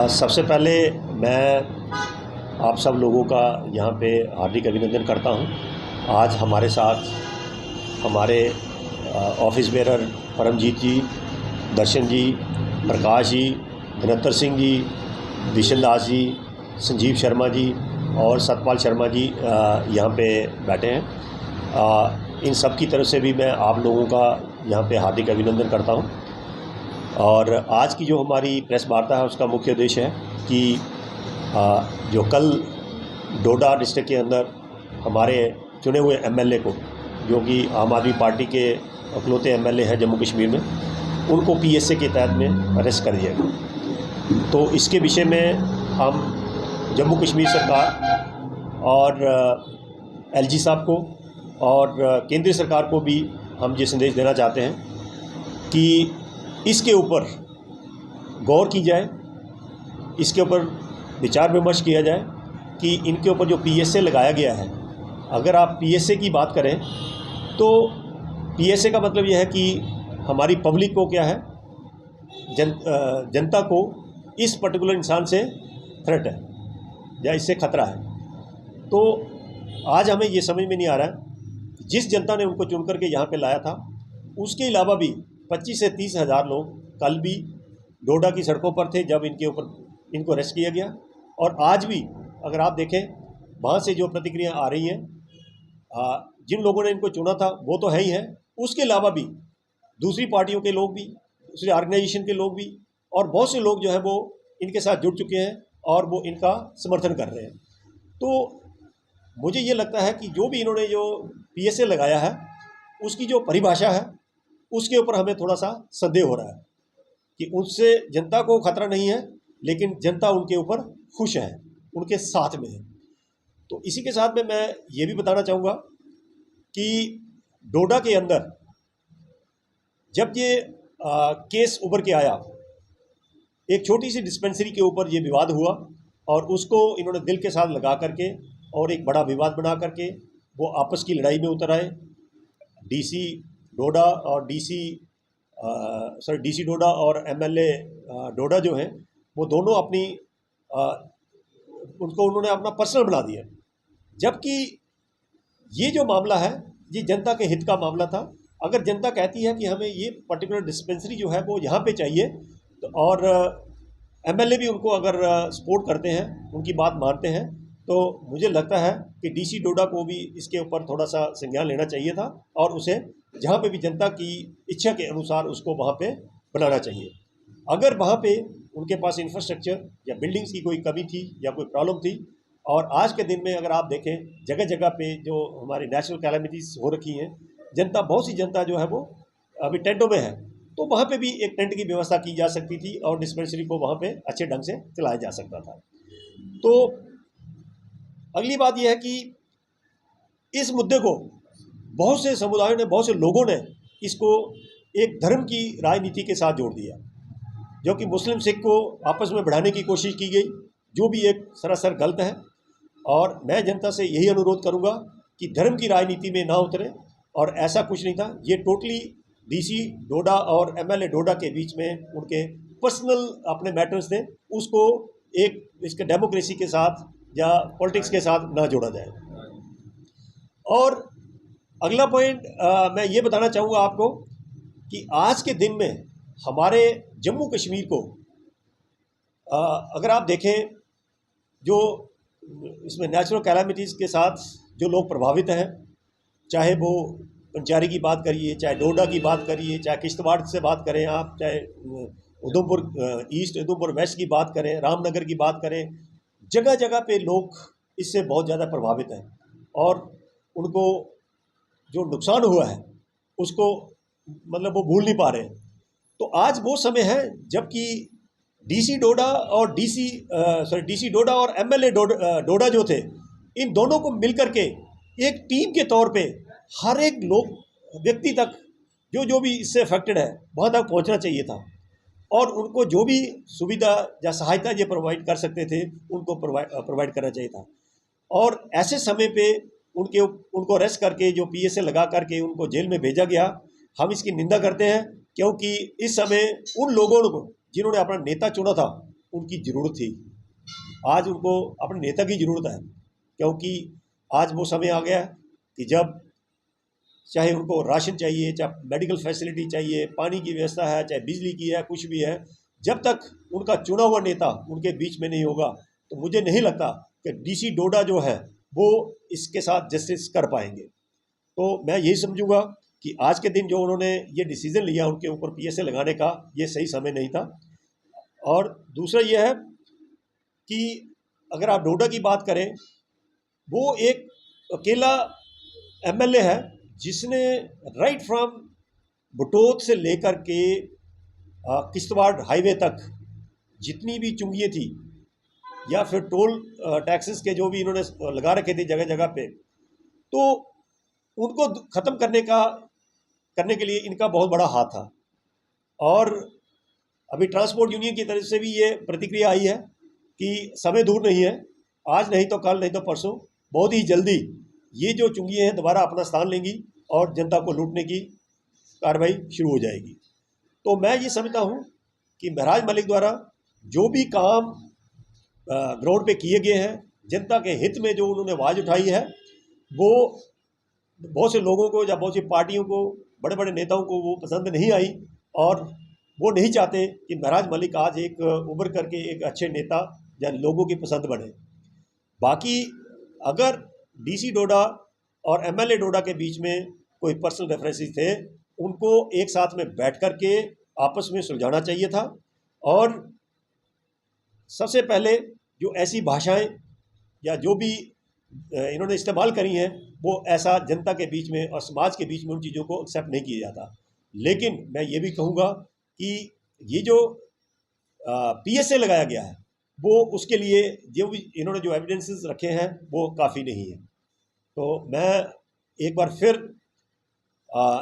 सबसे पहले मैं आप सब लोगों का यहाँ पे हार्दिक अभिनंदन करता हूँ। आज हमारे साथ हमारे ऑफिस बेरर परमजीत जी, दर्शन जी, प्रकाश जी, धनत्तर सिंह जी, विशन दास जी, संजीव शर्मा जी और सतपाल शर्मा जी यहाँ पे बैठे हैं। इन सब की तरफ से भी मैं आप लोगों का यहाँ पे हार्दिक अभिनंदन करता हूँ। और आज की जो हमारी प्रेस वार्ता है उसका मुख्य उद्देश्य है कि जो कल डोडा डिस्ट्रिक्ट के अंदर हमारे चुने हुए एमएलए को, जो कि आम आदमी पार्टी के अकलौते एमएलए हैं जम्मू कश्मीर में, उनको पीएसए के तहत में अरेस्ट कर दिया गया। तो इसके विषय में हम जम्मू कश्मीर सरकार और एलजी साहब को और केंद्रीय सरकार को भी हम ये संदेश देना चाहते हैं कि इसके ऊपर गौर की जाए, इसके ऊपर विचार विमर्श किया जाए कि इनके ऊपर जो पीएसए लगाया गया है, अगर आप पीएसए की बात करें तो पीएसए का मतलब यह है कि हमारी पब्लिक को क्या है, जनता को इस पर्टिकुलर इंसान से थ्रेट है या इससे खतरा है। तो आज हमें ये समझ में नहीं आ रहा है, जिस जनता ने उनको चुन करके यहाँ पे लाया था, उसके अलावा भी 25 से 30 हज़ार लोग कल भी डोडा की सड़कों पर थे जब इनको अरेस्ट किया गया। और आज भी अगर आप देखें वहाँ से जो प्रतिक्रिया आ रही हैं, जिन लोगों ने इनको चुना था वो तो है ही हैं, उसके अलावा भी दूसरी पार्टियों के लोग भी, दूसरी ऑर्गेनाइजेशन के लोग भी और बहुत से लोग जो है वो इनके साथ जुड़ चुके हैं और वो इनका समर्थन कर रहे हैं। तो मुझे ये लगता है कि जो भी इन्होंने जो पीएसए लगाया है उसकी जो परिभाषा है उसके ऊपर हमें थोड़ा सा संदेह हो रहा है कि उससे जनता को खतरा नहीं है, लेकिन जनता उनके ऊपर खुश है, उनके साथ में है। तो इसी के साथ में मैं ये भी बताना चाहूँगा कि डोडा के अंदर जब ये केस उभर के आया, एक छोटी सी डिस्पेंसरी के ऊपर ये विवाद हुआ और उसको इन्होंने दिल के साथ लगा करके और एक बड़ा विवाद बना करके वो आपस की लड़ाई में उतर आए। डीसी डोडा और डीसी डोडा और एमएलए डोडा जो हैं वो दोनों उनको उन्होंने अपना पर्सनल बना दिया, जबकि ये जो मामला है ये जनता के हित का मामला था। अगर जनता कहती है कि हमें ये पर्टिकुलर डिस्पेंसरी जो है वो यहाँ पे चाहिए, तो और एमएलए भी उनको अगर सपोर्ट करते हैं, उनकी बात मानते हैं, तो मुझे लगता है कि डीसी डोडा को भी इसके ऊपर थोड़ा सा संज्ञान लेना चाहिए था और उसे जहाँ पे भी जनता की इच्छा के अनुसार उसको वहाँ पे बनाना चाहिए। अगर वहाँ पे उनके पास इंफ्रास्ट्रक्चर या बिल्डिंग्स की कोई कमी थी या कोई प्रॉब्लम थी, और आज के दिन में अगर आप देखें जगह जगह पे जो हमारी नेचुरल कैलामिटीज़ हो रखी हैं, जनता, बहुत सी जनता जो है वो अभी टेंटों में है, तो वहाँ पे भी एक टेंट की व्यवस्था की जा सकती थी और डिस्पेंसरी को वहाँ पे अच्छे ढंग से चलाया जा सकता था। तो अगली बात यह है कि इस मुद्दे को बहुत से समुदायों ने, बहुत से लोगों ने इसको एक धर्म की राजनीति के साथ जोड़ दिया, जो कि मुस्लिम सिख को आपस में बढ़ाने की कोशिश की गई, जो भी एक सरासर गलत है। और मैं जनता से यही अनुरोध करूंगा कि धर्म की राजनीति में ना उतरे, और ऐसा कुछ नहीं था। ये टोटली डीसी डोडा और एमएलए डोडा के बीच में उनके पर्सनल अपने मैटर्स थे, उसको एक इसके डेमोक्रेसी के साथ या पॉलिटिक्स के साथ ना जोड़ा जाए। और अगला पॉइंट मैं ये बताना चाहूँगा आपको कि आज के दिन में हमारे जम्मू कश्मीर को अगर आप देखें, जो इसमें नेचुरल कैलामिटीज़ के साथ जो लोग प्रभावित हैं, चाहे वो पंचारी की बात करिए, चाहे डोडा की बात करिए, चाहे किश्तवाड़ से बात करें आप, चाहे उधमपुर ईस्ट, उधमपुर वेस्ट की बात करें, रामनगर की बात करें, जगह जगह पे लोग इससे बहुत ज़्यादा प्रभावित हैं और उनको जो नुकसान हुआ है उसको मतलब वो भूल नहीं पा रहे हैं। तो आज वो समय है जबकि डीसी डोडा और डीसी डोडा और एमएलए डोडा जो थे, इन दोनों को मिलकर के एक टीम के तौर पे हर एक व्यक्ति तक जो भी इससे अफेक्टेड है वहाँ तक पहुँचना चाहिए था और उनको जो भी सुविधा या सहायता ये प्रोवाइड कर सकते थे उनको प्रोवाइड करना चाहिए था। और ऐसे समय पे उनको अरेस्ट करके जो पीएसए लगा करके उनको जेल में भेजा गया, हम इसकी निंदा करते हैं, क्योंकि इस समय उन लोगों को जिन्होंने अपना नेता चुना था उनकी ज़रूरत थी, आज उनको अपने नेता की ज़रूरत है, क्योंकि आज वो समय आ गया कि जब चाहे उनको राशन चाहिए, चाहे मेडिकल फैसिलिटी चाहिए, पानी की व्यवस्था है, चाहे बिजली की है, कुछ भी है, जब तक उनका चुना हुआ नेता उनके बीच में नहीं होगा तो मुझे नहीं लगता कि डीसी डोडा जो है वो इसके साथ जस्टिस कर पाएंगे। तो मैं यही समझूंगा कि आज के दिन जो उन्होंने ये डिसीज़न लिया उनके ऊपर पीएसए लगाने का, ये सही समय नहीं था। और दूसरा ये है कि अगर आप डोडा की बात करें, वो एक अकेला एमएलए है जिसने राइट फ्रॉम बटोत से लेकर के किश्तवाड़ हाईवे तक जितनी भी चुंगियाँ थी या फिर टोल टैक्सेस के जो भी इन्होंने लगा रखे थे जगह जगह पे, तो उनको ख़त्म करने के लिए इनका बहुत बड़ा हाथ था। और अभी ट्रांसपोर्ट यूनियन की तरफ से भी ये प्रतिक्रिया आई है कि समय दूर नहीं है, आज नहीं तो कल, नहीं तो परसों, बहुत ही जल्दी ये जो चुंगियाँ हैं दोबारा अपना स्थान लेंगी और जनता को लूटने की कार्रवाई शुरू हो जाएगी। तो मैं ये समझता हूँ कि महराज मलिक द्वारा जो भी काम ग्राउंड पे किए गए हैं, जनता के हित में जो उन्होंने आवाज़ उठाई है, वो बहुत से लोगों को या बहुत सी पार्टियों को, बड़े बड़े नेताओं को वो पसंद नहीं आई, और वो नहीं चाहते कि महराज मलिक आज एक उभर करके एक अच्छे नेता या लोगों की पसंद बने। बाकी अगर डीसी डोडा और एमएलए डोडा के बीच में कोई पर्सनल रेफरेंसेस थे, उनको एक साथ में बैठ कर के आपस में सुलझाना चाहिए था। और सबसे पहले जो ऐसी भाषाएं या जो भी इन्होंने इस्तेमाल करी हैं, वो ऐसा जनता के बीच में और समाज के बीच में उन चीज़ों को एक्सेप्ट नहीं किया जाता। लेकिन मैं ये भी कहूँगा कि ये जो पीएसए लगाया गया है, वो उसके लिए जो भी इन्होंने जो एविडेंसेस रखे हैं वो काफ़ी नहीं है। तो मैं एक बार फिर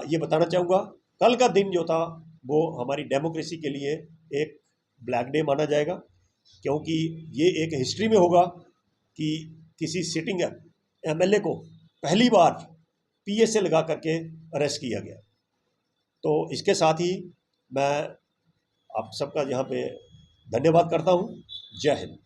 ये बताना चाहूँगा, कल का दिन जो था वो हमारी डेमोक्रेसी के लिए एक ब्लैक डे माना जाएगा, क्योंकि ये एक हिस्ट्री में होगा कि किसी सिटिंग एमएलए को पहली बार पीएसए लगा करके अरेस्ट किया गया। तो इसके साथ ही मैं आप सबका यहाँ पे धन्यवाद करता हूँ। जय हिंद।